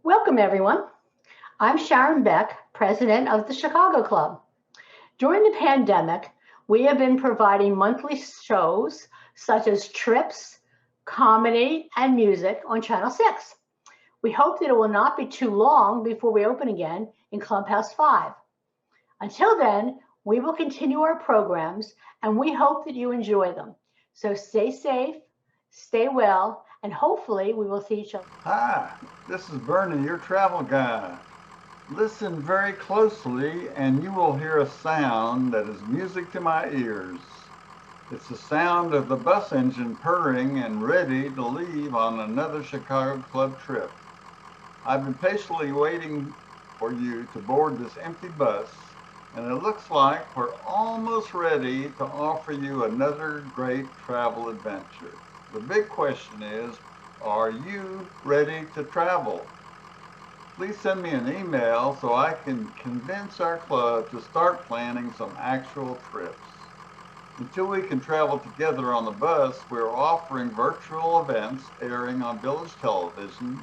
Welcome, everyone. I'm Sharon Beck, president of the Chicago Club. During the pandemic, we have been providing monthly shows such as trips, comedy, and music on Channel 6. We hope that it will not be too long before we open again in Clubhouse 5. Until then, we will continue our programs and we hope that you enjoy them. So stay safe, stay well, and hopefully we will see each other. Hi, this is Bernie, your travel guide. Listen very closely and you will hear a sound that is music to my ears. It's the sound of the bus engine purring and ready to leave on another Chicago Club trip. I've been patiently waiting for you to board this empty bus, and it looks like we're almost ready to offer you another great travel adventure. The big question is, are you ready to travel? Please send me an email so I can convince our club to start planning some actual trips. Until we can travel together on the bus, we're offering virtual events airing on Village Television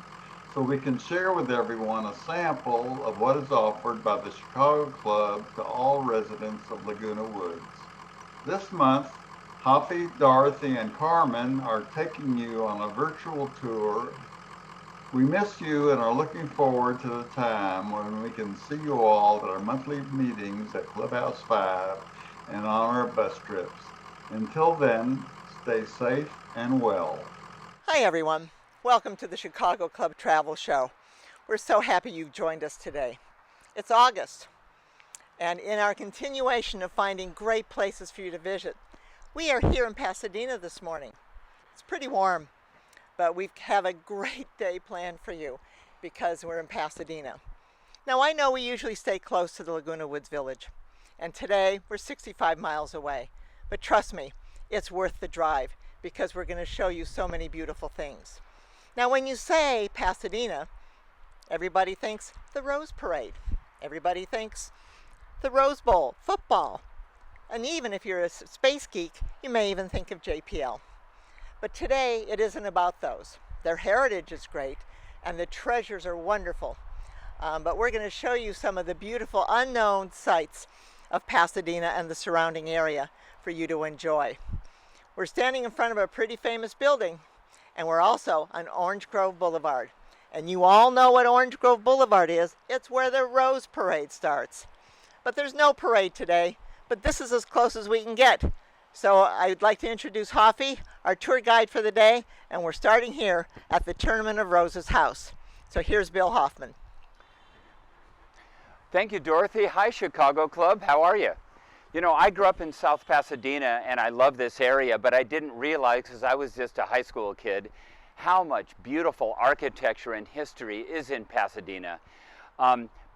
so we can share with everyone a sample of what is offered by the Chicago Club to all residents of Laguna Woods. This month, Hoppy, Dorothy, and Carmen are taking you on a virtual tour. We miss you and are looking forward to the time when we can see you all at our monthly meetings at Clubhouse 5 and on our bus trips. Until then, stay safe and well. Hi everyone, welcome to the Chicago Club Travel Show. We're so happy you've joined us today. It's August, and in our continuation of finding great places for you to visit, we are here in Pasadena this morning. It's pretty warm, but we have a great day planned for you because we're in Pasadena. Now I know we usually stay close to the Laguna Woods Village, and today we're 65 miles away, but trust me, it's worth the drive because we're going to show you so many beautiful things. Now when you say Pasadena, everybody thinks the Rose Parade. Everybody thinks the Rose Bowl, football. And even if you're a space geek, you may even think of JPL. But today it isn't about those. Their heritage is great and the treasures are wonderful. But we're going to show you some of the beautiful unknown sights of Pasadena and the surrounding area for you to enjoy. We're standing in front of a pretty famous building, and we're also on Orange Grove Boulevard. And you all know what Orange Grove Boulevard is. It's where the Rose Parade starts. But there's no parade today, but this is as close as we can get. So I'd like to introduce Hoffy, our tour guide for the day, and we're starting here at the Tournament of Roses house. So here's Bill Hoffman. Thank you, Dorothy. Hi, Chicago Club. How are you? You know, I grew up in South Pasadena and I love this area, but I didn't realize, because I was just a high school kid, how much beautiful architecture and history is in Pasadena.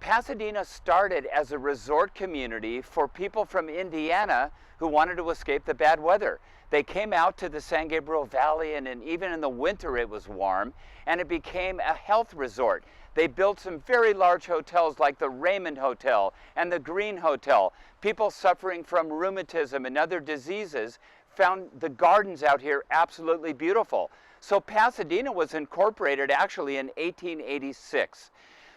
Pasadena started as a resort community for people from Indiana who wanted to escape the bad weather. They came out to the San Gabriel Valley, and even in the winter it was warm, and it became a health resort. They built some very large hotels like the Raymond Hotel and the Green Hotel. People suffering from rheumatism and other diseases found the gardens out here absolutely beautiful. So Pasadena was incorporated actually in 1886.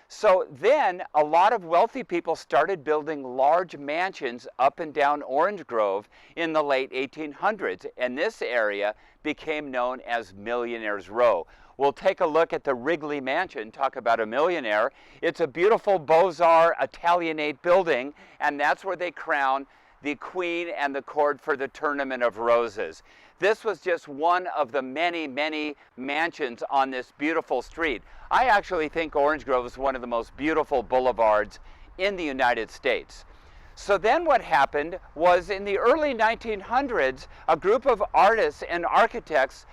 So then a lot of wealthy people started building large mansions up and down Orange Grove in the late 1800s, and this area became known as Millionaire's Row. We'll take a look at the Wrigley Mansion, talk about a millionaire. It's a beautiful Beaux-Arts Italianate building, and that's where they crown the queen and the court for the Tournament of Roses. This was just one of the many, many mansions on this beautiful street. I actually think Orange Grove is one of the most beautiful boulevards in the United States. So then what happened was in the early 1900s, a group of artists and architects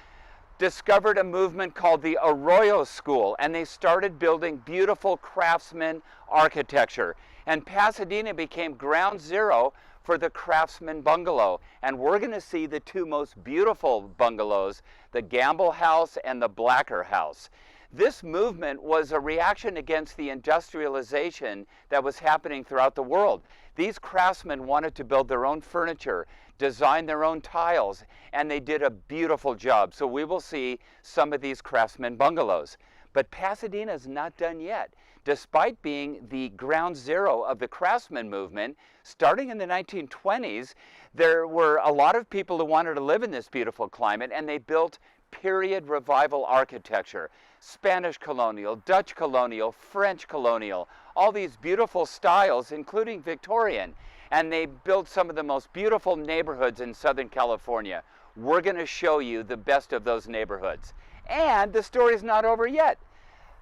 discovered a movement called the Arroyo School, and they started building beautiful craftsman architecture. And Pasadena became ground zero for the Craftsman Bungalow. And we're going to see the two most beautiful bungalows, the Gamble House and the Blacker House. This movement was a reaction against the industrialization that was happening throughout the world. These craftsmen wanted to build their own furniture, designed their own tiles, and they did a beautiful job. So we will see some of these craftsman bungalows. But Pasadena is not done yet. Despite being the ground zero of the craftsman movement, starting in the 1920s, there were a lot of people who wanted to live in this beautiful climate, and they built period revival architecture. Spanish colonial, Dutch colonial, French colonial, all these beautiful styles, including Victorian. And they built some of the most beautiful neighborhoods in Southern California. We're going to show you the best of those neighborhoods. And the story's not over yet.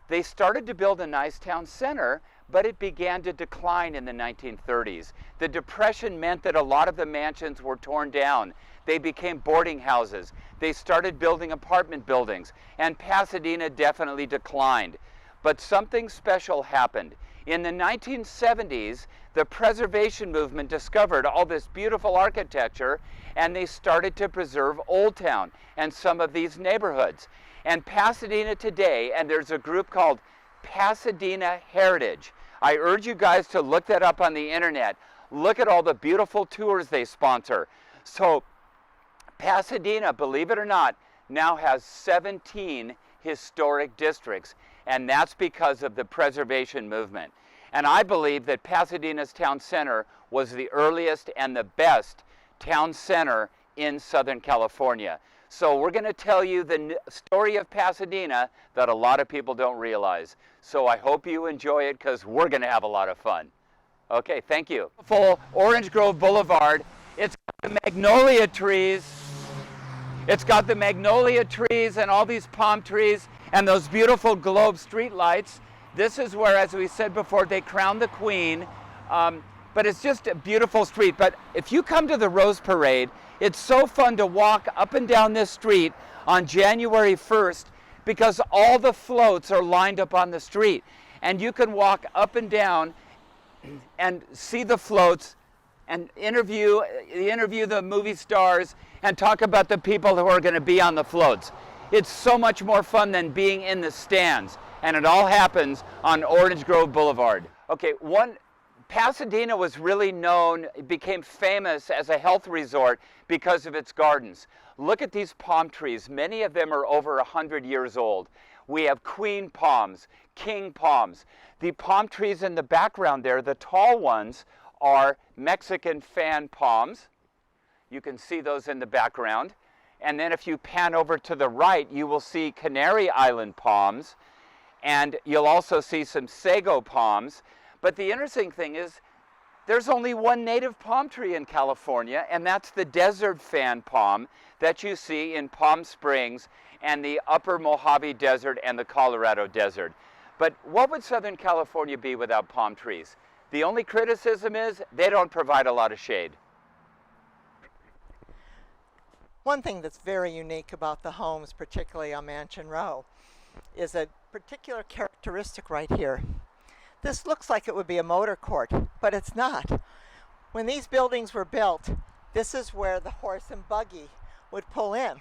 They started to build a nice town center, but it began to decline in the 1930s. The Depression meant that a lot of the mansions were torn down. They became boarding houses. They started building apartment buildings, and Pasadena definitely declined. But something special happened. In the 1970s, the preservation movement discovered all this beautiful architecture, and they started to preserve Old Town and some of these neighborhoods. And Pasadena today, and there's a group called Pasadena Heritage. I urge you guys to look that up on the internet. Look at all the beautiful tours they sponsor. So Pasadena, believe it or not, now has 17 historic districts, and that's because of the preservation movement. And I believe that Pasadena's town center was the earliest and the best town center in Southern California. So we're going to tell you the story of Pasadena that a lot of people don't realize. So I hope you enjoy it, because we're going to have a lot of fun. Okay, thank you. Full Orange Grove Boulevard. It's got the magnolia trees. It's got the magnolia trees and all these palm trees and those beautiful globe street lights. This is where, as we said before, they crown the queen. But it's just a beautiful street. But if you come to the Rose Parade, it's so fun to walk up and down this street on January 1st, because all the floats are lined up on the street. And you can walk up and down and see the floats and interview the movie stars and talk about the people who are going to be on the floats. It's so much more fun than being in the stands. And it all happens on Orange Grove Boulevard. Okay, Pasadena was really known, it became famous as a health resort because of its gardens. Look at these palm trees. Many of them are over 100 years old. We have queen palms, king palms. The palm trees in the background there, the tall ones, are Mexican fan palms. You can see those in the background. And then if you pan over to the right, you will see Canary Island palms. And you'll also see some sago palms. But the interesting thing is, there's only one native palm tree in California, and that's the desert fan palm that you see in Palm Springs and the upper Mojave Desert and the Colorado Desert. But what would Southern California be without palm trees? The only criticism is they don't provide a lot of shade. One thing that's very unique about the homes, particularly on Mansion Row, is a particular characteristic right here. This looks like it would be a motor court, but it's not. When these buildings were built, this is where the horse and buggy would pull in.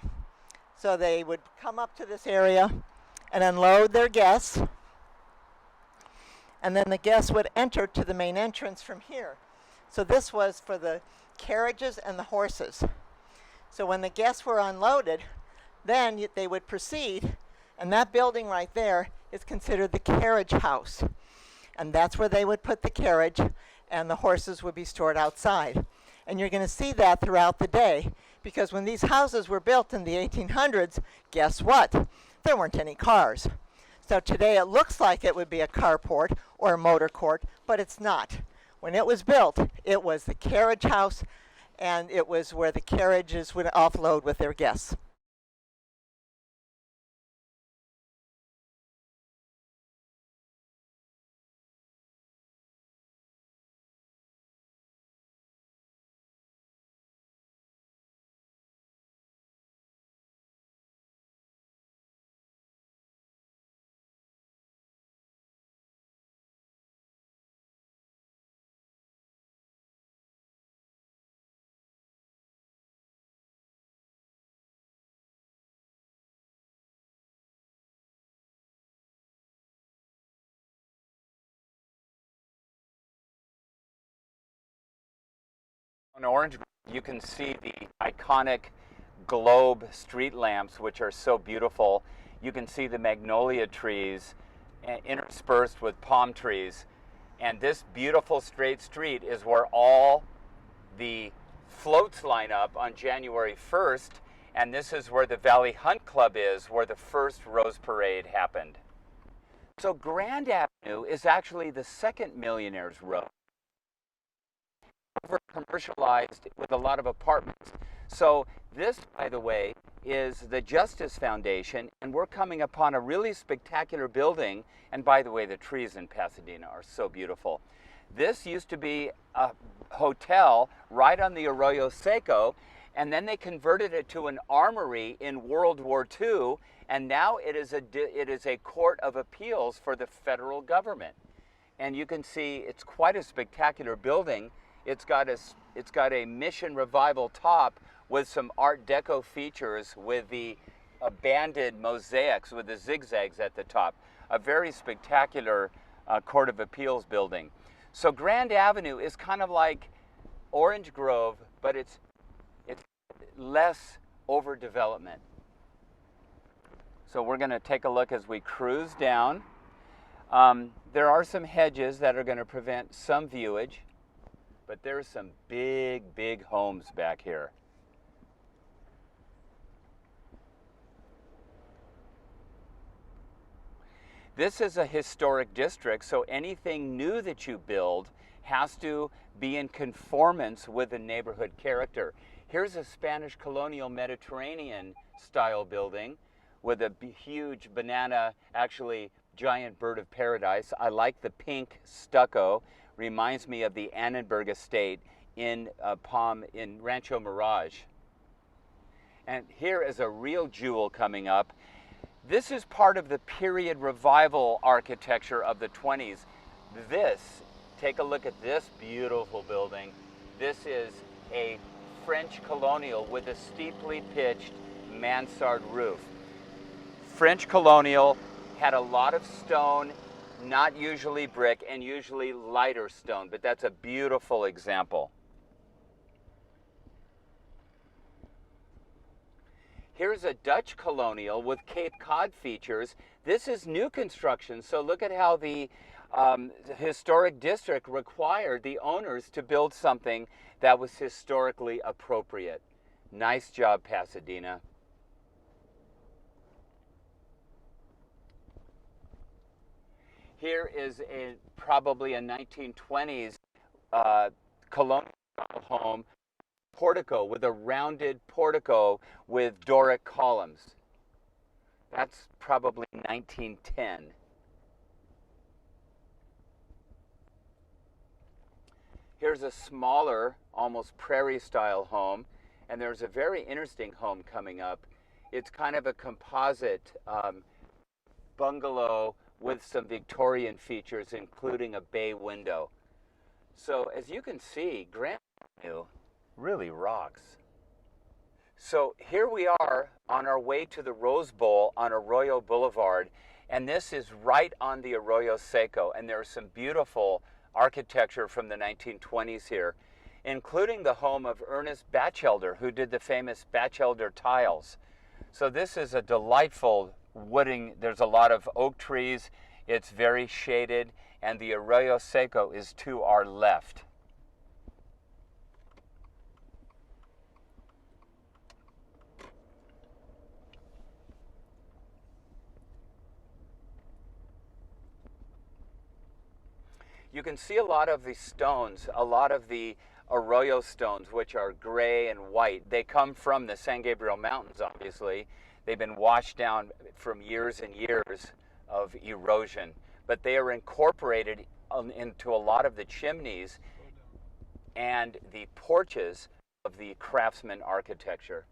So they would come up to this area and unload their guests, and then the guests would enter to the main entrance from here. So this was for the carriages and the horses. So when the guests were unloaded, then they would proceed, and that building right there is considered the carriage house. And that's where they would put the carriage, and the horses would be stored outside. And you're going to see that throughout the day, because when these houses were built in the 1800s, guess what? There weren't any cars. So today it looks like it would be a carport or a motor court, but it's not. When it was built, it was the carriage house, and it was where the carriages would offload with their guests. On Orange you can see the iconic globe street lamps, which are so beautiful. You can see the magnolia trees interspersed with palm trees. And this beautiful straight street is where all the floats line up on January 1st. And this is where the Valley Hunt Club is, where the first Rose Parade happened. So Grand Avenue is actually the second Millionaire's Row. Over commercialized with a lot of apartments. So this, by the way, is the Justice Foundation, and we're coming upon a really spectacular building. And by the way, the trees in Pasadena are so beautiful. This used to be a hotel right on the Arroyo Seco, and then they converted it to an armory in World War II, and now it is a court of appeals for the federal government. And you can see it's quite a spectacular building. It's got a Mission Revival top with some Art Deco features with the banded mosaics with the zigzags at the top. A very spectacular Court of Appeals building. So Grand Avenue is kind of like Orange Grove, but it's less overdevelopment. So we're going to take a look as we cruise down. There are some hedges that are going to prevent some viewage, but there's some big homes back here. This is a historic district, so anything new that you build has to be in conformance with the neighborhood character. Here's a Spanish colonial Mediterranean style building with a huge banana, actually giant bird of paradise. I like the pink stucco. Reminds me of the Annenberg estate in Rancho Mirage. And here is a real jewel coming up. This is part of the period revival architecture of the 20s. Take a look at this beautiful building. This is a French colonial with a steeply pitched mansard roof. French colonial had a lot of stone, not usually brick, and usually lighter stone, but that's a beautiful example. Here's a Dutch colonial with Cape Cod features. This is new construction, so look at how the historic district required the owners to build something that was historically appropriate. Nice job, Pasadena. Here is probably a 1920s colonial home, portico with a rounded portico with Doric columns. That's probably 1910. Here's a smaller, almost prairie-style home, and there's a very interesting home coming up. It's kind of a composite bungalow with some Victorian features, including a bay window. So as you can see, Grand Avenue really rocks. So here we are on our way to the Rose Bowl on Arroyo Boulevard, and this is right on the Arroyo Seco, and there's some beautiful architecture from the 1920s here, including the home of Ernest Batchelder, who did the famous Batchelder tiles. So this is a delightful wooding. There's a lot of oak trees. It's very shaded, and the Arroyo Seco is to our left. You can see a lot of the stones, a lot of the Arroyo stones, which are gray and white. They come from the San Gabriel Mountains, obviously. They've been washed down from years and years of erosion, but they are incorporated into a lot of the chimneys and the porches of the Craftsman architecture.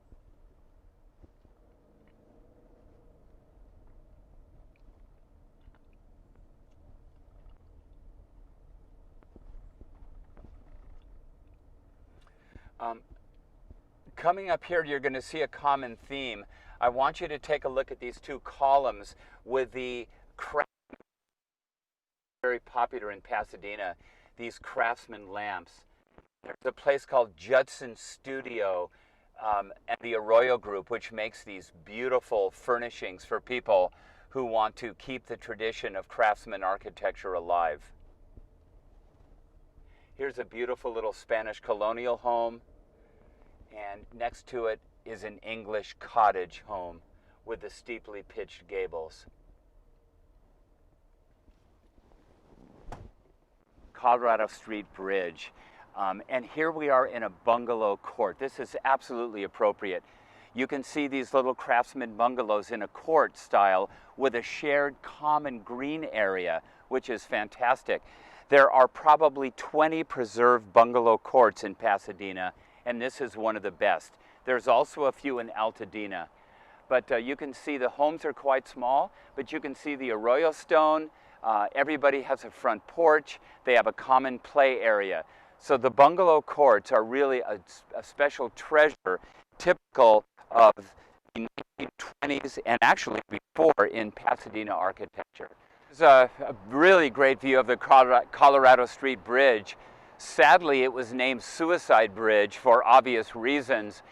Coming up here, you're going to see a common theme. I want you to take a look at these two columns with the very popular in Pasadena, these Craftsman lamps. There's a place called Judson Studio and the Arroyo Group, which makes these beautiful furnishings for people who want to keep the tradition of craftsman architecture alive. Here's a beautiful little Spanish colonial home, and next to it is an English cottage home with the steeply pitched gables. Colorado Street Bridge. And here we are in a bungalow court. This is absolutely appropriate. You can see these little craftsman bungalows in a court style with a shared common green area, which is fantastic. There are probably 20 preserved bungalow courts in Pasadena, and this is one of the best. There's also a few in Altadena. But you can see the homes are quite small, but you can see the arroyo stone. Everybody has a front porch. They have a common play area. So the bungalow courts are really a special treasure, typical of the 1920s and actually before in Pasadena architecture. There's a really great view of the Colorado Street Bridge. Sadly, it was named Suicide Bridge for obvious reasons.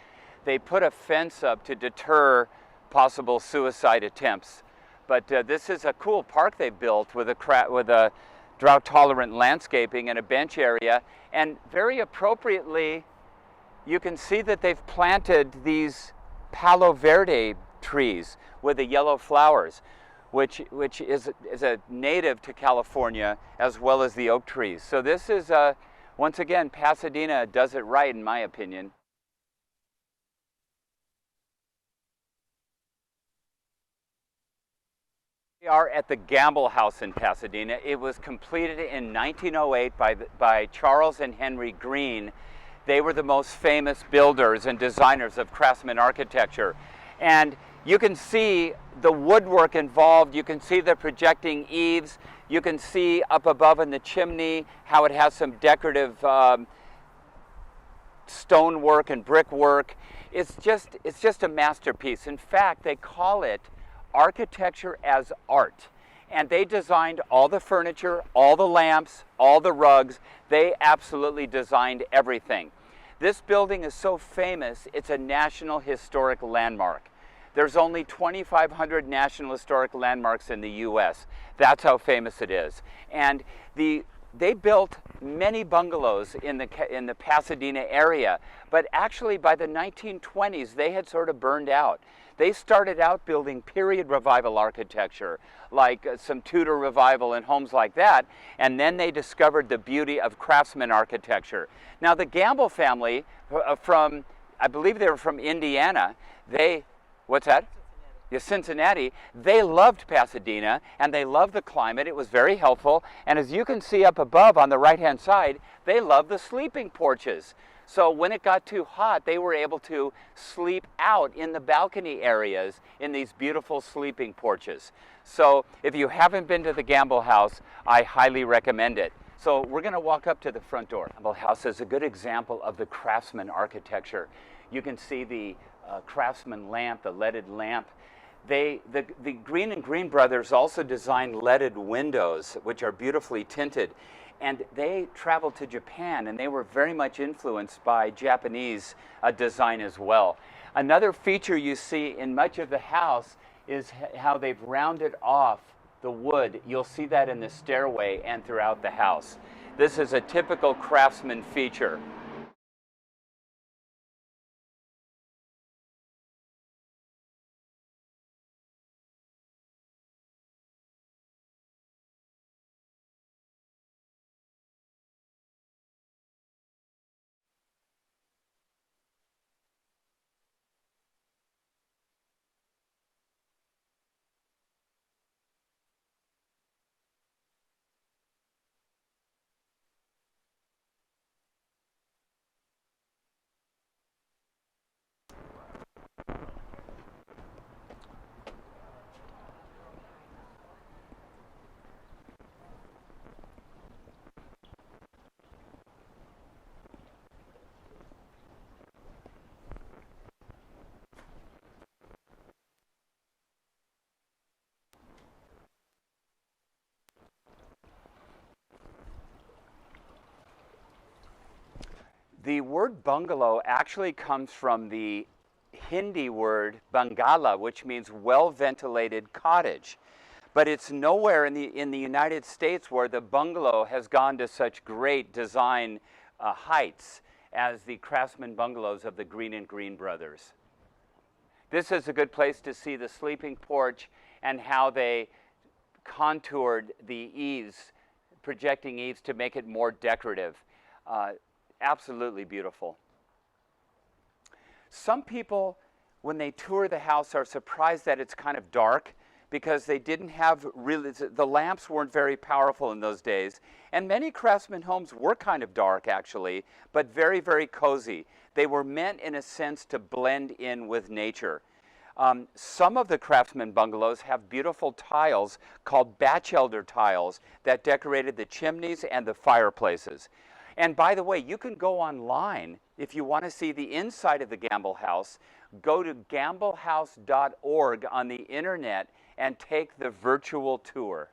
They put a fence up to deter possible suicide attempts. But this is a cool park they built with a drought-tolerant landscaping and a bench area. And very appropriately, you can see that they've planted these Palo Verde trees with the yellow flowers, which is a native to California, as well as the oak trees. So this is, once again, Pasadena does it right, in my opinion. We are at the Gamble House in Pasadena. It was completed in 1908 by Charles and Henry Green. They were the most famous builders and designers of craftsman architecture. And you can see the woodwork involved. You can see the projecting eaves. You can see up above in the chimney how it has some decorative stonework and brickwork. It's just a masterpiece. In fact, they call it architecture as art. And they designed all the furniture, all the lamps, all the rugs. They absolutely designed everything. This building is so famous, it's a National Historic Landmark. There's only 2,500 National Historic Landmarks in the US. That's how famous it is. And they built many bungalows in the Pasadena area, but actually by the 1920s, they had sort of burned out. They started out building period revival architecture, like some Tudor revival and homes like that, and then they discovered the beauty of craftsman architecture. Now the Gamble family from, I believe they were from Indiana, what's that? Yeah, Cincinnati, they loved Pasadena and they loved the climate. It was very helpful. And as you can see up above on the right-hand side, they loved the sleeping porches. So when it got too hot, they were able to sleep out in the balcony areas in these beautiful sleeping porches. So if you haven't been to the Gamble House, I highly recommend it. So we're going to walk up to the front door. Gamble House is a good example of the craftsman architecture. You can see the craftsman lamp, the leaded lamp. The Green and Green brothers also designed leaded windows, which are beautifully tinted. And they traveled to Japan, and they were very much influenced by Japanese design as well. Another feature you see in much of the house is how they've rounded off the wood. You'll see that in the stairway and throughout the house. This is a typical craftsman feature. The word bungalow actually comes from the Hindi word bangala, which means well-ventilated cottage. But it's nowhere in the United States where the bungalow has gone to such great design heights as the Craftsman bungalows of the Green and Green brothers. This is a good place to see the sleeping porch and how they contoured the eaves, projecting eaves to make it more decorative. Absolutely beautiful. Some people, when they tour the house, are surprised that it's kind of dark because they didn't have really, the lamps weren't very powerful in those days. And many Craftsman homes were kind of dark actually, but very, very cozy. They were meant in a sense to blend in with nature. Some of the Craftsman bungalows have beautiful tiles called Batchelder tiles that decorated the chimneys and the fireplaces. And by the way, you can go online if you want to see the inside of the Gamble House. Go to gamblehouse.org on the internet and take the virtual tour.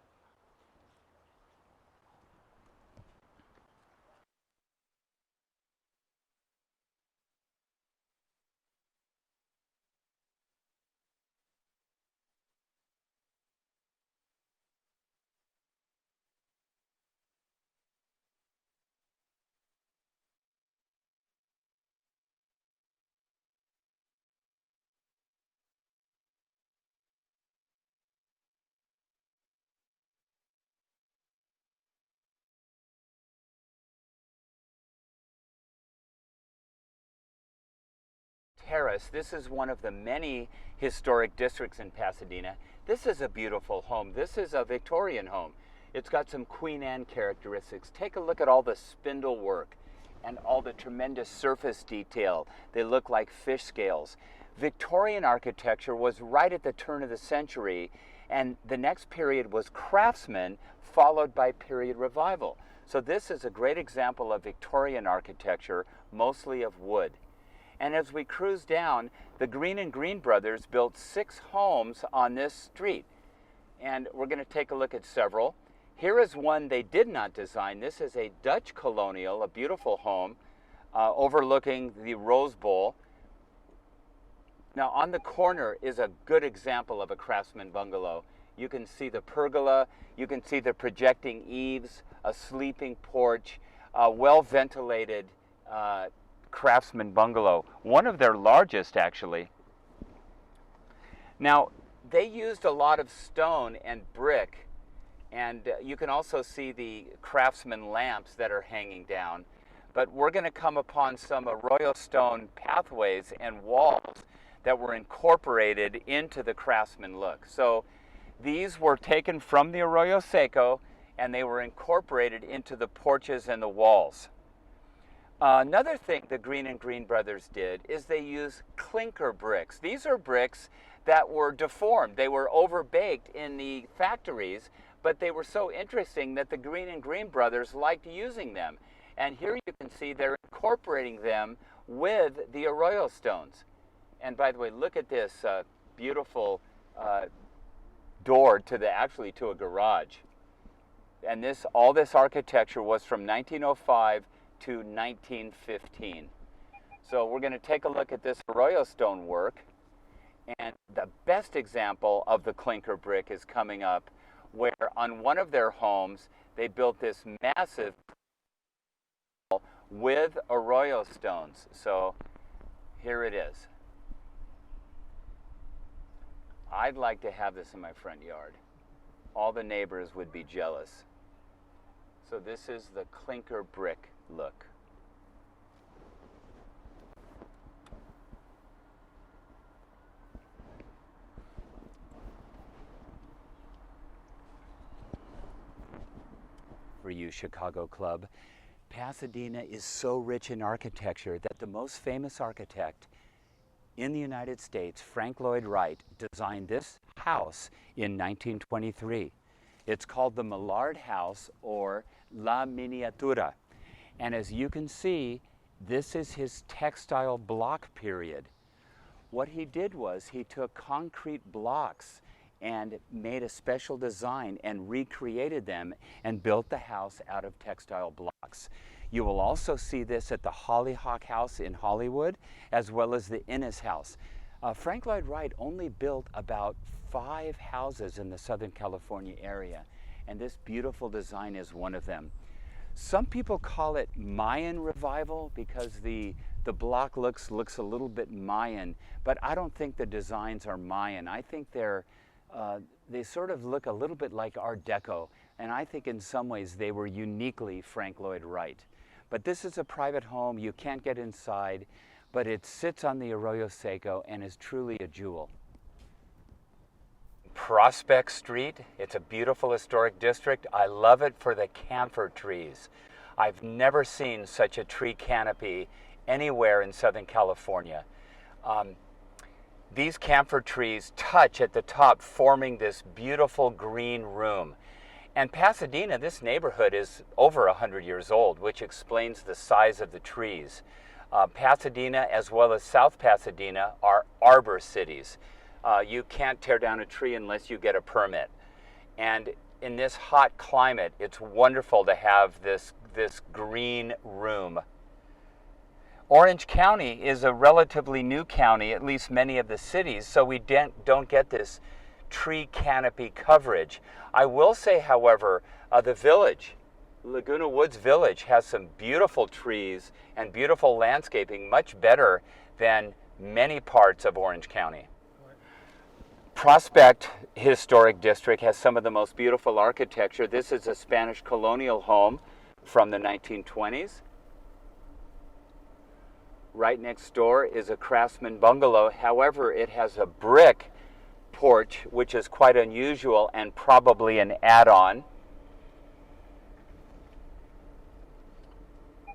Terrace. This is one of the many historic districts in Pasadena. This is a beautiful home. This is a Victorian home. It's got some Queen Anne characteristics. Take a look at all the spindle work and all the tremendous surface detail. They look like fish scales. Victorian architecture was right at the turn of the century, and the next period was Craftsman, followed by period revival. So this is a great example of Victorian architecture, mostly of wood. And as we cruise down, the Green and Green brothers built 6 homes on this street. And we're going to take a look at several. Here is one they did not design. This is a Dutch colonial, a beautiful home overlooking the Rose Bowl. Now on the corner is a good example of a Craftsman bungalow. You can see the pergola, you can see the projecting eaves, a sleeping porch, a well-ventilated Craftsman bungalow, one of their largest actually. Now they used a lot of stone and brick, and you can also see the Craftsman lamps that are hanging down, but we're going to come upon some arroyo stone pathways and walls that were incorporated into the Craftsman look. So these were taken from the Arroyo Seco and they were incorporated into the porches and the walls. Another thing the Green and Green brothers did is they used clinker bricks. These are bricks that were deformed. They were overbaked in the factories, but they were so interesting that the Green and Green brothers liked using them. And here you can see they're incorporating them with the Arroyo stones. And by the way, look at this beautiful door to actually to a garage. And all this architecture was from 1905 to 1915. So we're going to take a look at this Arroyo stone work, and the best example of the clinker brick is coming up, where on one of their homes they built this massive with Arroyo stones. So here it is. I'd like to have this in my front yard. All the neighbors would be jealous. So this is the clinker brick look. For you, Chicago Club, Pasadena is so rich in architecture that the most famous architect in the United States, Frank Lloyd Wright, designed this house in 1923. It's called the Millard House, or La Miniatura. And as you can see, this is his textile block period. What he did was he took concrete blocks and made a special design and recreated them and built the house out of textile blocks. You will also see this at the Hollyhock House in Hollywood, as well as the Innes House. Frank Lloyd Wright only built about 5 houses in the Southern California area, and this beautiful design is one of them. Some people call it Mayan revival because the block looks a little bit Mayan, but I don't think the designs are Mayan. I think they sort of look a little bit like Art Deco, and I think in some ways they were uniquely Frank Lloyd Wright. But this is a private home. You can't get inside, but it sits on the Arroyo Seco and is truly a jewel. Prospect Street, it's a beautiful historic district. I love it for the camphor trees. I've never seen such a tree canopy anywhere in Southern California. These camphor trees touch at the top, forming this beautiful green room. And Pasadena, this neighborhood, is over 100 years old, which explains the size of the trees. Pasadena, as well as South Pasadena, are arbor cities. You can't tear down a tree unless you get a permit. And in this hot climate, it's wonderful to have this green room. Orange County is a relatively new county, at least many of the cities, so we don't get this tree canopy coverage. I will say, however, the village, Laguna Woods Village, has some beautiful trees and beautiful landscaping, much better than many parts of Orange County. Prospect Historic District has some of the most beautiful architecture. This is a Spanish colonial home from the 1920s. Right next door is a craftsman bungalow. However, it has a brick porch, which is quite unusual and probably an add-on.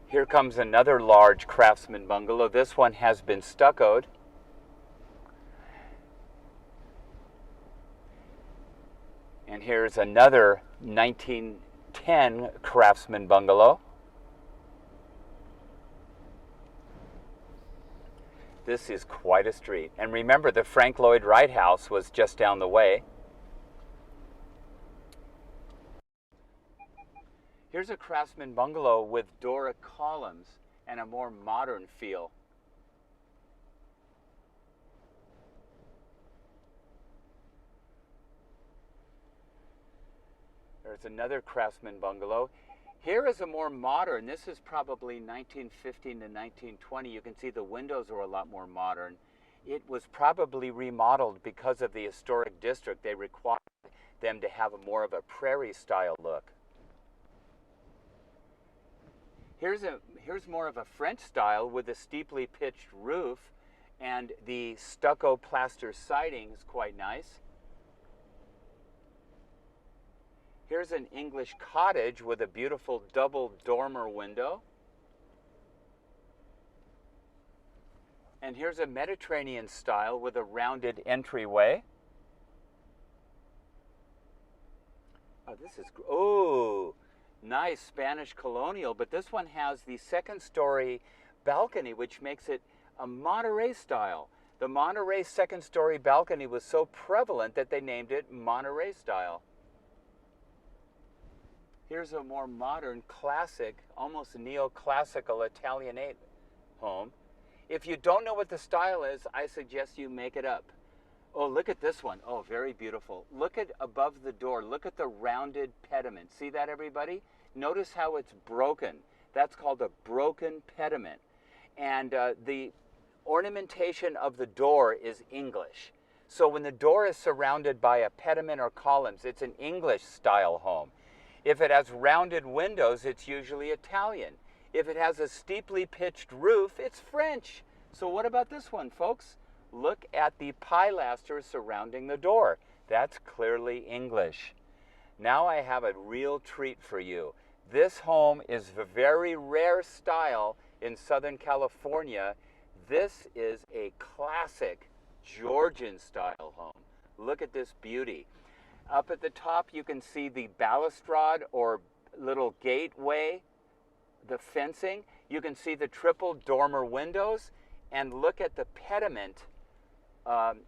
Here comes another large craftsman bungalow. This one has been stuccoed. And here's another 1910 craftsman bungalow. This is quite a street. And remember, the Frank Lloyd Wright house was just down the way. Here's a craftsman bungalow with Doric columns and a more modern feel. There's another craftsman bungalow. Here is a more modern. This is probably 1915 to 1920. You can see the windows are a lot more modern. It was probably remodeled because of the historic district. They required them to have more of a prairie style look. Here's more of a French style with a steeply pitched roof, and the stucco plaster siding is quite nice. Here's an English cottage with a beautiful double dormer window. And here's a Mediterranean style with a rounded entryway. Oh, nice Spanish colonial, but this one has the second story balcony, which makes it a Monterey style. The Monterey second story balcony was so prevalent that they named it Monterey style. Here's a more modern, classic, almost neoclassical Italianate home. If you don't know what the style is, I suggest you make it up. Oh, look at this one. Oh, very beautiful. Look at above the door. Look at the rounded pediment. See that, everybody? Notice how it's broken. That's called a broken pediment. And the ornamentation of the door is English. So when the door is surrounded by a pediment or columns, it's an English style home. If it has rounded windows, it's usually Italian. If it has a steeply pitched roof, it's French. So what about this one, folks? Look at the pilasters surrounding the door. That's clearly English. Now I have a real treat for you. This home is a very rare style in Southern California. This is a classic Georgian style home. Look at this beauty. Up at the top, you can see the balustrade or little gateway, the fencing. You can see the triple dormer windows, and look at the pediment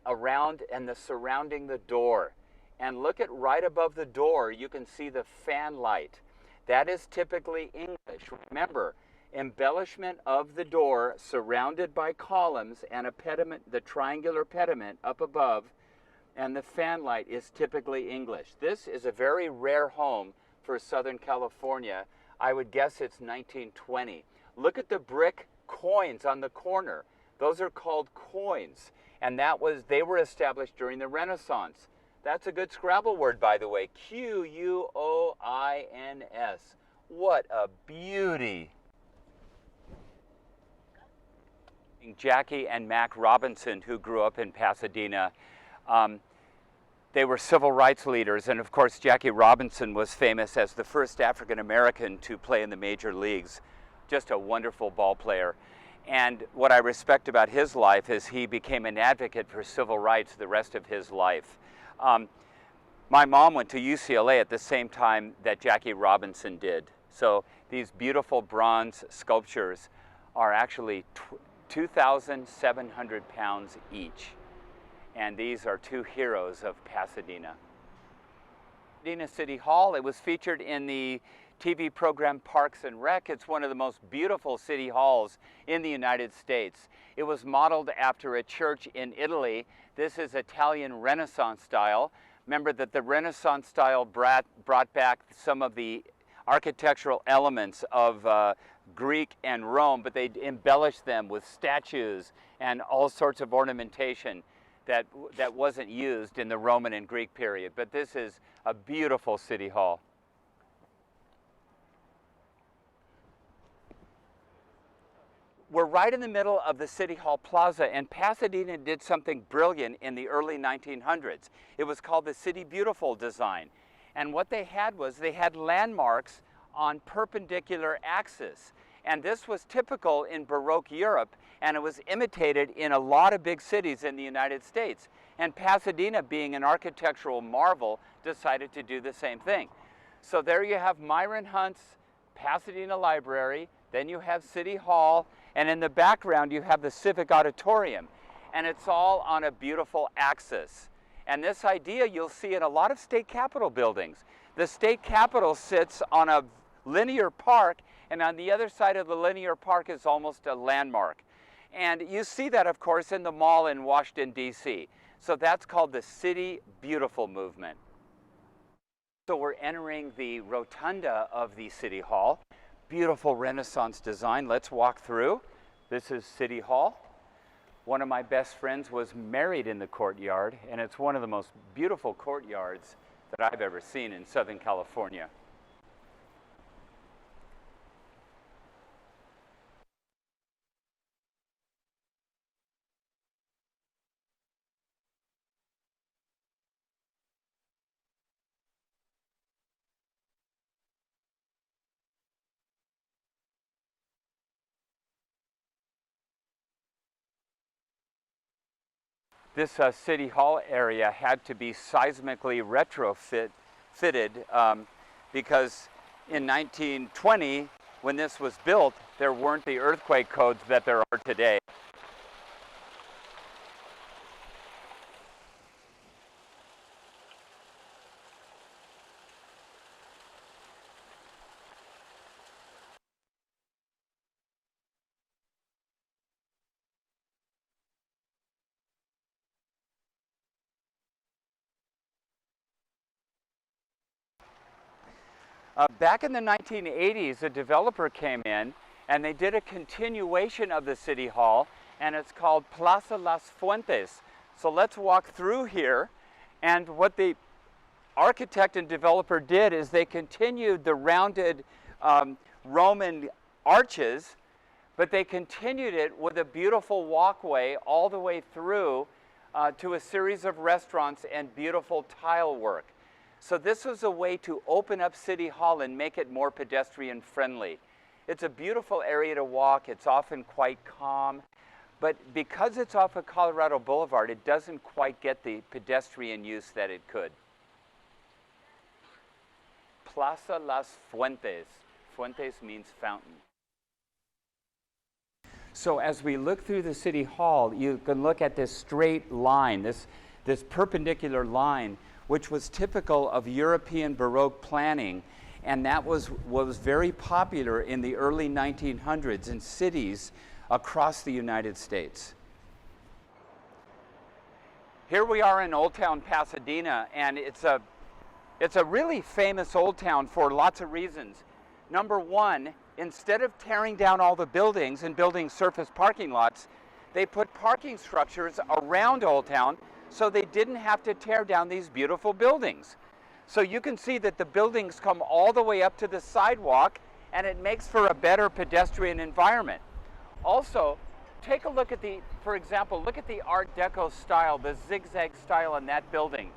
around and the surrounding the door. And look at right above the door, you can see the fan light. That is typically English. Remember, embellishment of the door surrounded by columns and a pediment, the triangular pediment up above, and the fan light is typically English. This is a very rare home for Southern California. I would guess it's 1920. Look at the brick coins on the corner. Those are called coins, and they were established during the Renaissance. That's a good Scrabble word, by the way. Quoins. What a beauty. Jackie and Mac Robinson, who grew up in Pasadena, they were civil rights leaders, and of course Jackie Robinson was famous as the first African American to play in the major leagues. Just a wonderful ball player. And what I respect about his life is he became an advocate for civil rights the rest of his life. My mom went to UCLA at the same time that Jackie Robinson did. So these beautiful bronze sculptures are actually 2,700 pounds each. And these are two heroes of Pasadena. Pasadena City Hall, it was featured in the TV program Parks and Rec. It's one of the most beautiful city halls in the United States. It was modeled after a church in Italy. This is Italian Renaissance style. Remember that the Renaissance style brought back some of the architectural elements of Greek and Rome, but they embellished them with statues and all sorts of ornamentation that wasn't used in the Roman and Greek period. But this is a beautiful city hall. We're right in the middle of the City Hall Plaza, and Pasadena did something brilliant in the early 1900s. It was called the City Beautiful design. And what they had was they had landmarks on perpendicular axes. And this was typical in Baroque Europe, and it was imitated in a lot of big cities in the United States. And Pasadena, being an architectural marvel, decided to do the same thing. So there you have Myron Hunt's Pasadena Library, then you have City Hall, and in the background you have the Civic Auditorium. And it's all on a beautiful axis. And this idea you'll see in a lot of state capitol buildings. The state capitol sits on a linear park, and on the other side of the linear park is almost a landmark. And you see that, of course, in the mall in Washington, D.C. So that's called the City Beautiful movement. So we're entering the rotunda of the City Hall. Beautiful Renaissance design. Let's walk through. This is City Hall. One of my best friends was married in the courtyard, and it's one of the most beautiful courtyards that I've ever seen in Southern California. This City Hall area had to be seismically retrofitted because in 1920, when this was built, there weren't the earthquake codes that there are today. Back in the 1980s, a developer came in and they did a continuation of the City Hall, and it's called Plaza Las Fuentes. So let's walk through here, and what the architect and developer did is they continued the rounded Roman arches, but they continued it with a beautiful walkway all the way through to a series of restaurants and beautiful tile work. So this was a way to open up City Hall and make it more pedestrian friendly. It's a beautiful area to walk. It's often quite calm, but because it's off of Colorado Boulevard, it doesn't quite get the pedestrian use that it could. Plaza Las Fuentes. Fuentes means fountain. So as we look through the City Hall, you can look at this straight line, this perpendicular line, which was typical of European Baroque planning. And that was very popular in the early 1900s in cities across the United States. Here we are in Old Town Pasadena, and it's a really famous old town for lots of reasons. Number one, instead of tearing down all the buildings and building surface parking lots, they put parking structures around Old Town so they didn't have to tear down these beautiful buildings. So you can see that the buildings come all the way up to the sidewalk, and it makes for a better pedestrian environment. Also, take a look at for example, look at the Art Deco style, the zigzag style in that building.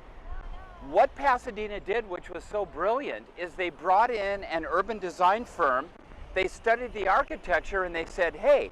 What Pasadena did, which was so brilliant, is they brought in an urban design firm. They studied the architecture and they said, hey,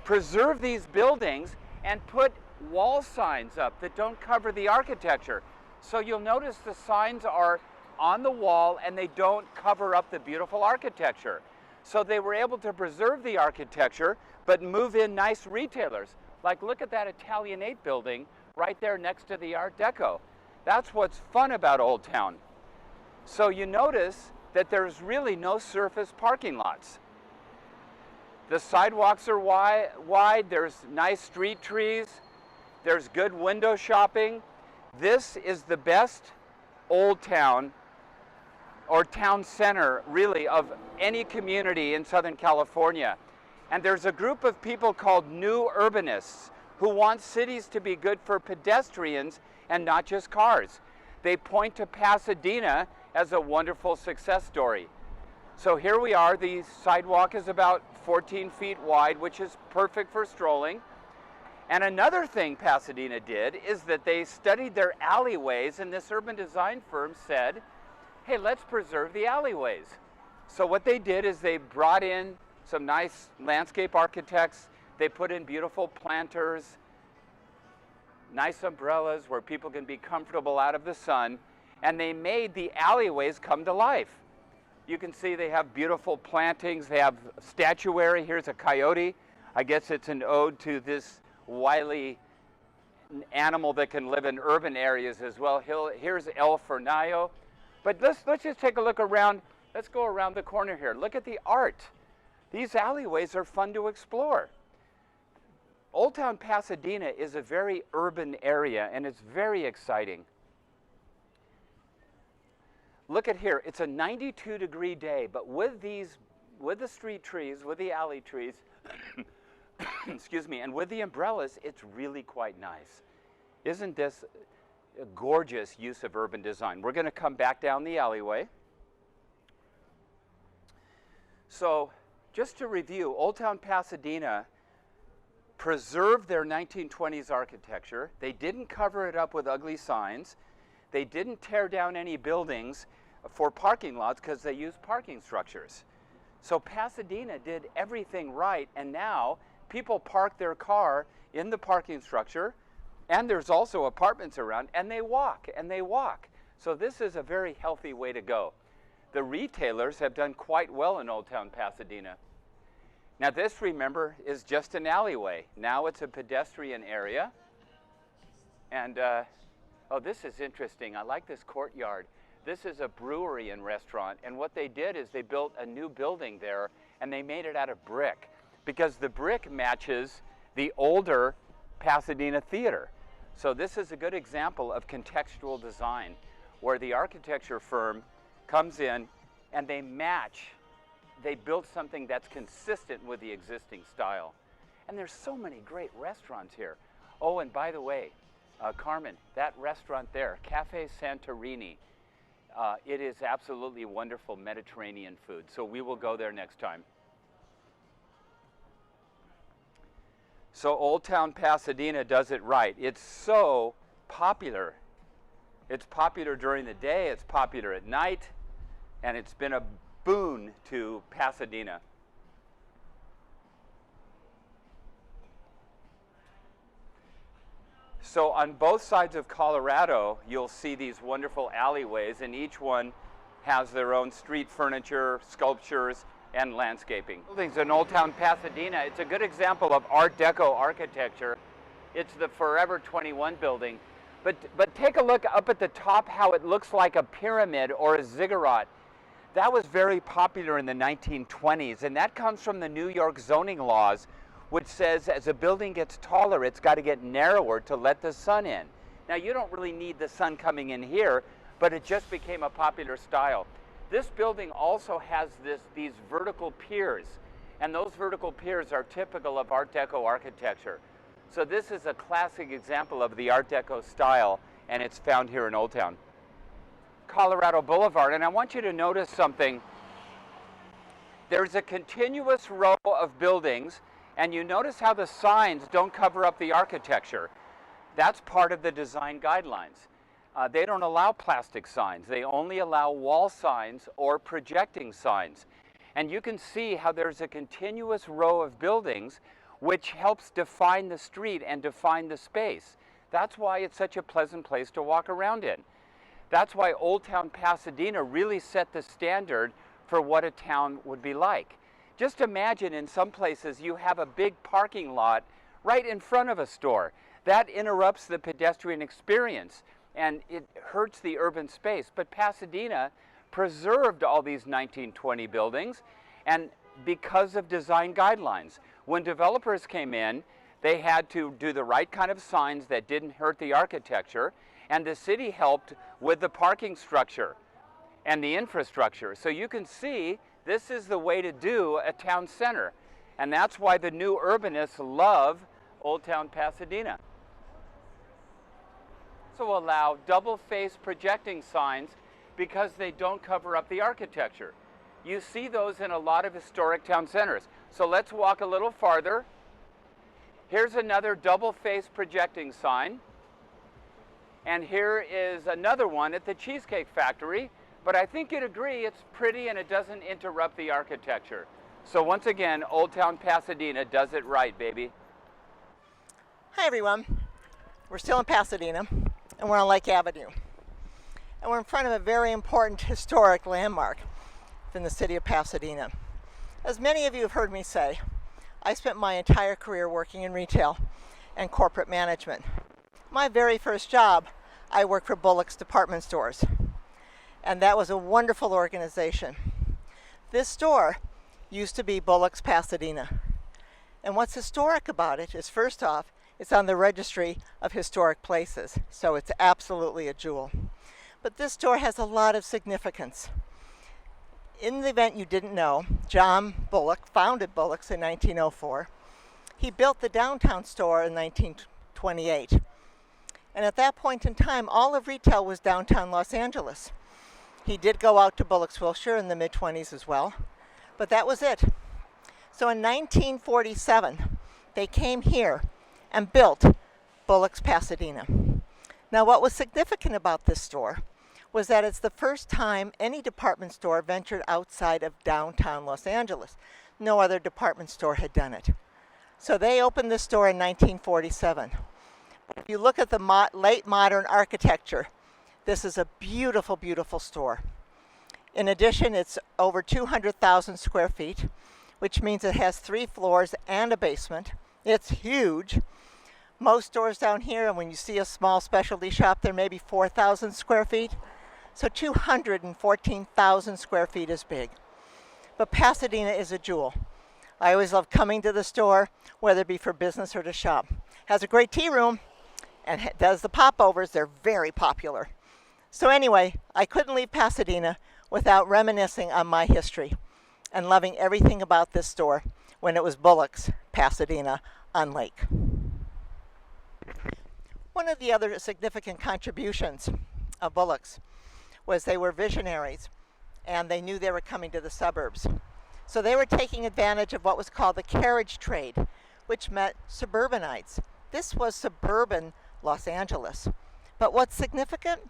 preserve these buildings and put wall signs up that don't cover the architecture. So you'll notice the signs are on the wall and they don't cover up the beautiful architecture. So they were able to preserve the architecture but move in nice retailers. Like, look at that Italianate building right there next to the Art Deco. That's what's fun about Old Town. So you notice that there's really no surface parking lots. The sidewalks are wide, there's nice street trees, there's good window shopping. This is the best Old Town or town center, really, of any community in Southern California. And there's a group of people called New Urbanists who want cities to be good for pedestrians and not just cars. They point to Pasadena as a wonderful success story. So here we are. The sidewalk is about 14 feet wide, which is perfect for strolling. And another thing Pasadena did is that they studied their alleyways, and this urban design firm said, hey, let's preserve the alleyways. So what they did is they brought in some nice landscape architects. They put in beautiful planters, nice umbrellas where people can be comfortable out of the sun, and they made the alleyways come to life. You can see they have beautiful plantings, they have statuary. Here's a coyote. I guess it's an ode to this wily animal that can live in urban areas as well. Here's El Fornallo. But let's just take a look around. Let's go around the corner here. Look at the art. These alleyways are fun to explore. Old Town Pasadena is a very urban area, and it's very exciting. Look at here, it's a 92-degree day, but with the street trees, with the alley trees, excuse me, and with the umbrellas, it's really quite nice. Isn't this a gorgeous use of urban design? We're going to come back down the alleyway. So, just to review, Old Town Pasadena preserved their 1920s architecture. They didn't cover it up with ugly signs. They didn't tear down any buildings for parking lots because they used parking structures. So Pasadena did everything right, and now people park their car in the parking structure, and there's also apartments around, and they walk, and they walk. So this is a very healthy way to go. The retailers have done quite well in Old Town Pasadena. Now this, remember, is just an alleyway. Now it's a pedestrian area. And, oh, this is interesting. I like this courtyard. This is a brewery and restaurant. And what they did is they built a new building there, and they made it out of brick, because the brick matches the older Pasadena Theater. So this is a good example of contextual design, where the architecture firm comes in and they build something that's consistent with the existing style. And there's so many great restaurants here. Oh, and by the way, Carmen, that restaurant there, Cafe Santorini, it is absolutely wonderful Mediterranean food. So we will go there next time. So Old Town Pasadena does it right. It's so popular. It's popular during the day, it's popular at night, and it's been a boon to Pasadena. So on both sides of Colorado, you'll see these wonderful alleyways, and each one has their own street furniture, sculptures, and landscaping. Buildings in Old Town Pasadena, it's a good example of Art Deco architecture. It's the Forever 21 building. But take a look up at the top how it looks like a pyramid or a ziggurat. That was very popular in the 1920s, and that comes from the New York zoning laws, which says as a building gets taller, it's got to get narrower to let the sun in. Now, you don't really need the sun coming in here, but it just became a popular style. This building also has these vertical piers, and those vertical piers are typical of Art Deco architecture. So this is a classic example of the Art Deco style, and it's found here in Old Town. Colorado Boulevard, and I want you to notice something. There's a continuous row of buildings, and you notice how the signs don't cover up the architecture. That's part of the design guidelines. They don't allow plastic signs. They only allow wall signs or projecting signs. And you can see how there's a continuous row of buildings which helps define the street and define the space. That's why it's such a pleasant place to walk around in. That's why Old Town Pasadena really set the standard for what a town would be like. Just imagine in some places you have a big parking lot right in front of a store. That interrupts the pedestrian experience and it hurts the urban space. But Pasadena preserved all these 1920 buildings, and because of design guidelines. When developers came in, they had to do the right kind of signs that didn't hurt the architecture, and the city helped with the parking structure and the infrastructure. So you can see this is the way to do a town center, and that's why the new urbanists love Old Town Pasadena. So allow double-faced projecting signs because they don't cover up the architecture. You see those in a lot of historic town centers. So let's walk a little farther. Here's another double-faced projecting sign. And here is another one at the Cheesecake Factory. But I think you'd agree it's pretty and it doesn't interrupt the architecture. So once again, Old Town Pasadena does it right, baby. Hi everyone. We're still in Pasadena and we're on Lake Avenue. And we're in front of a very important historic landmark in the city of Pasadena. As many of you have heard me say, I spent my entire career working in retail and corporate management. My very first job, I worked for Bullock's department stores. And that was a wonderful organization. This store used to be Bullock's Pasadena. And what's historic about it is, first off, it's on the Registry of Historic Places, so it's absolutely a jewel. But this store has a lot of significance. In the event you didn't know, John Bullock founded Bullock's in 1904. He built the downtown store in 1928. And at that point in time, all of retail was downtown Los Angeles. He did go out to Bullock's Wilshire in the mid-20s as well, but that was it. So in 1947, they came here and built Bullock's Pasadena. Now what was significant about this store was that it's the first time any department store ventured outside of downtown Los Angeles. No other department store had done it. So they opened this store in 1947. If you look at the late modern architecture, this is a beautiful, beautiful store. In addition, it's over 200,000 square feet, which means it has 3 floors and a basement. It's huge. Most stores down here, and when you see a small specialty shop, they're maybe 4,000 square feet. So 214,000 square feet is big. But Pasadena is a jewel. I always love coming to the store, whether it be for business or to shop. Has a great tea room and does the popovers. They're very popular. So anyway, I couldn't leave Pasadena without reminiscing on my history and loving everything about this store when it was Bullock's Pasadena on Lake. One of the other significant contributions of Bullock's was they were visionaries and they knew they were coming to the suburbs. So they were taking advantage of what was called the carriage trade, which meant suburbanites. This was suburban Los Angeles. But what's significant?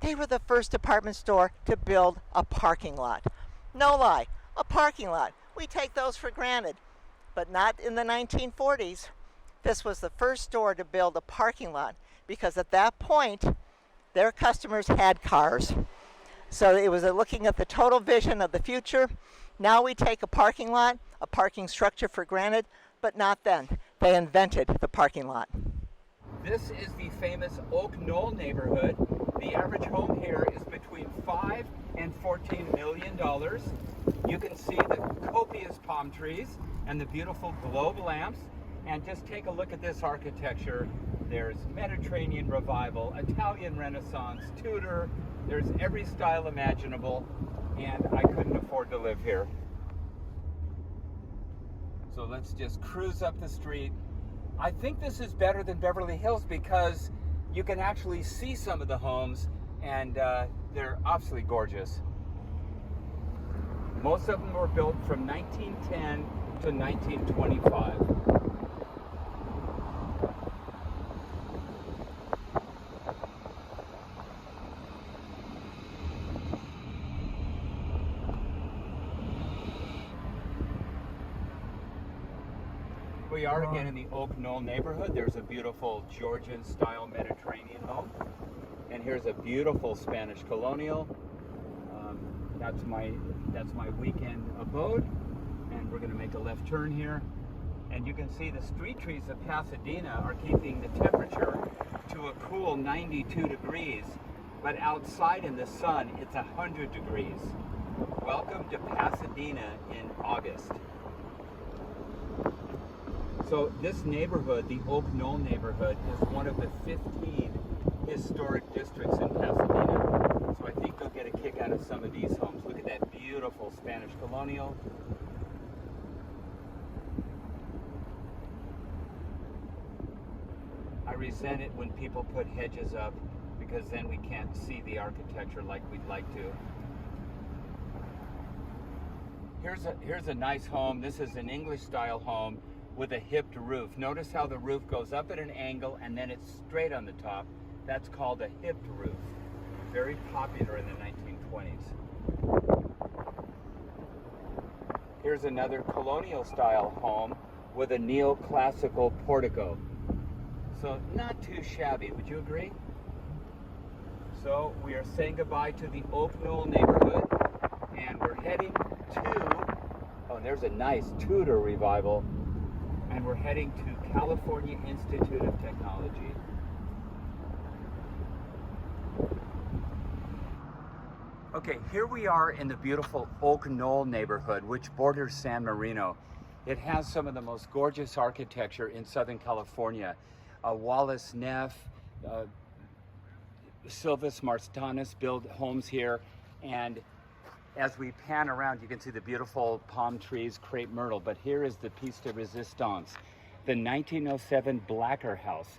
They were the first department store to build a parking lot. No lie, a parking lot. We take those for granted, but not in the 1940s. This was the first store to build a parking lot because at that point, their customers had cars. So it was looking at the total vision of the future. Now we take a parking lot, a parking structure for granted, but not then. They invented the parking lot. This is the famous Oak Knoll neighborhood. The average home here is between $5 and $14 million. million. You can see the copious palm trees and the beautiful globe lamps. And just take a look at this architecture. There's Mediterranean Revival, Italian Renaissance, Tudor. There's every style imaginable, and I couldn't afford to live here. So let's just cruise up the street. I think this is better than Beverly Hills because you can actually see some of the homes, and they're absolutely gorgeous. Most of them were built from 1910 to 1925. We are again in the Oak Knoll neighborhood. There's a beautiful Georgian-style Mediterranean home, and here's a beautiful Spanish colonial. That's my weekend abode, and we're going to make a left turn here. And you can see the street trees of Pasadena are keeping the temperature to a cool 92 degrees, but outside in the sun it's 100 degrees. Welcome to Pasadena in August. So this neighborhood, the Oak Knoll neighborhood, is one of the 15 historic districts in Pasadena. So I think they'll get a kick out of some of these homes. Look at that beautiful Spanish colonial. I resent it when people put hedges up because then we can't see the architecture like we'd like to. Here's a nice home. This is an English style home with a hipped roof. Notice how the roof goes up at an angle and then it's straight on the top. That's called a hipped roof. Very popular in the 1920s. Here's another colonial style home with a neoclassical portico. So not too shabby, would you agree? So we are saying goodbye to the Oak Knoll neighborhood, and we're heading to, oh, there's a nice Tudor revival. And we're heading to California Institute of Technology. Okay, here we are in the beautiful Oak Knoll neighborhood, which borders San Marino. It has some of the most gorgeous architecture in Southern California. Wallace Neff, Silvus Marstanis built homes here, and as we pan around, you can see the beautiful palm trees, crepe myrtle, but here is the piece de resistance, the 1907 Blacker House.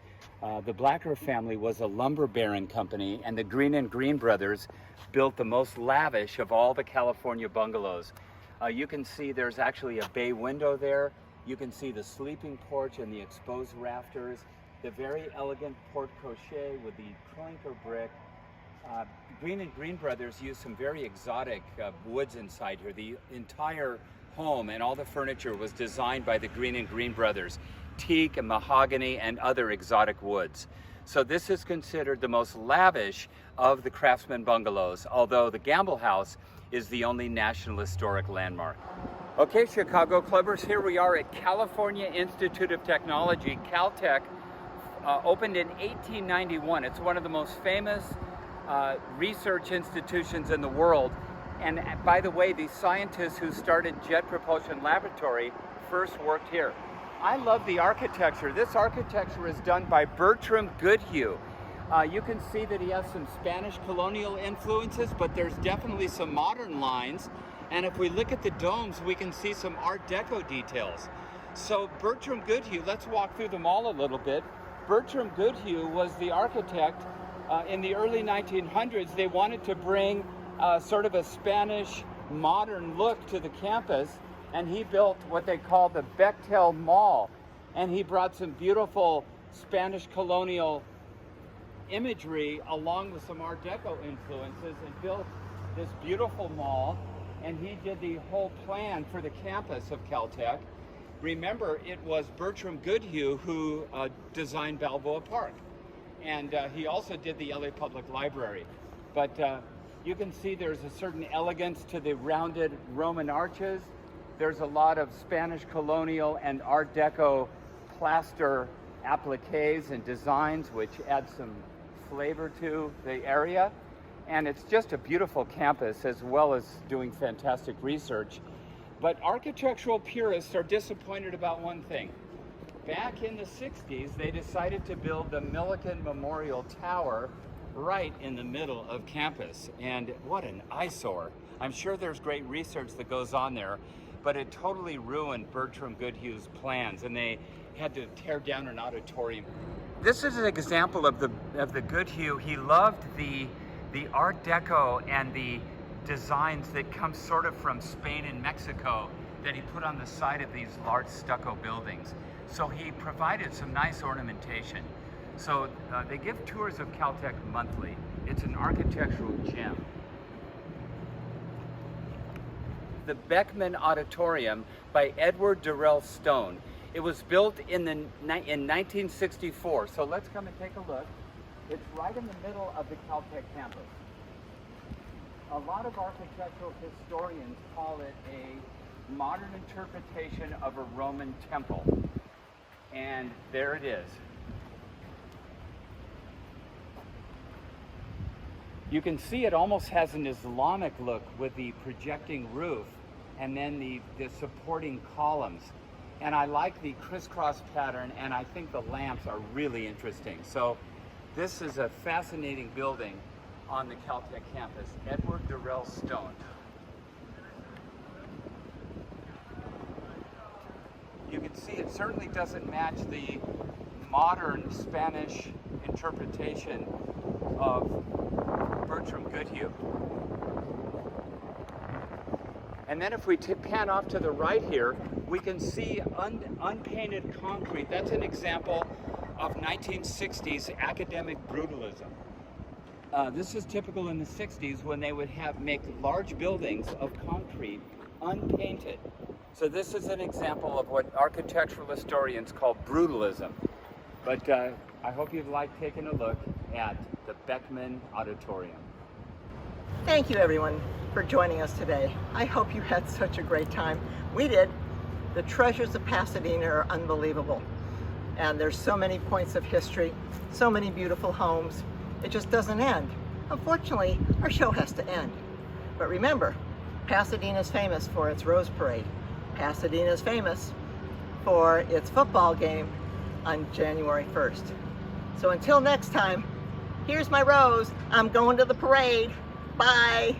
The Blacker family was a lumber baron company, and the Green and Green brothers built the most lavish of all the California bungalows. You can see there's actually a bay window there. You can see the sleeping porch and the exposed rafters, the very elegant porte cochere with the clinker brick. Green and Green brothers used some very exotic woods inside here. The entire home and all the furniture was designed by the Green and Green brothers. Teak and mahogany and other exotic woods. So this is considered the most lavish of the craftsman bungalows, although the Gamble House is the only National Historic Landmark. Okay, Chicago Clubbers, here we are at California Institute of Technology, Caltech, opened in 1891. It's one of the most famous research institutions in the world. And by the way, the scientists who started Jet Propulsion Laboratory first worked here. I love the architecture. This architecture is done by Bertram Goodhue. You can see that he has some Spanish colonial influences, but there's definitely some modern lines. And if we look at the domes, we can see some Art Deco details. So Bertram Goodhue, let's walk through them all a little bit. Bertram Goodhue was the architect in the early 1900s. They wanted to bring sort of a Spanish modern look to the campus, and he built what they call the Bechtel Mall. And he brought some beautiful Spanish colonial imagery along with some Art Deco influences and built this beautiful mall. And he did the whole plan for the campus of Caltech. Remember, it was Bertram Goodhue who designed Balboa Park. And he also did the LA Public Library. But you can see there's a certain elegance to the rounded Roman arches. There's a lot of Spanish colonial and Art Deco plaster appliques and designs, which add some flavor to the area. And it's just a beautiful campus, as well as doing fantastic research. But architectural purists are disappointed about one thing. Back in the 60s, they decided to build the Millikan Memorial Tower right in the middle of campus. And what an eyesore. I'm sure there's great research that goes on there, but it totally ruined Bertram Goodhue's plans, and they had to tear down an auditorium. This is an example of the Goodhue. He loved the Art Deco and the designs that come sort of from Spain and Mexico that he put on the side of these large stucco buildings. So he provided some nice ornamentation. So they give tours of Caltech monthly. It's an architectural gem. The Beckman Auditorium by Edward Durrell Stone. It was built in 1964. So let's come and take a look. It's right in the middle of the Caltech campus. A lot of architectural historians call it a modern interpretation of a Roman temple. And there it is. You can see it almost has an Islamic look with the projecting roof and then the supporting columns. And I like the crisscross pattern, and I think the lamps are really interesting. So this is a fascinating building on the Caltech campus, Edward Durrell Stone. You can see it certainly doesn't match the modern Spanish interpretation of Bertram Goodhue. And then if we pan off to the right here, we can see unpainted concrete. That's an example of 1960s academic brutalism. This is typical in the 60s when they would make large buildings of concrete unpainted. So this is an example of what architectural historians call brutalism. But I hope you've liked taking a look at the Beckman Auditorium. Thank you, everyone, for joining us today. I hope you had such a great time. We did. The treasures of Pasadena are unbelievable. And there's so many points of history, so many beautiful homes. It just doesn't end. Unfortunately, our show has to end. But remember, Pasadena is famous for its Rose Parade. Pasadena is famous for its football game on January 1st. So until next time, here's my rose. I'm going to the parade. Bye.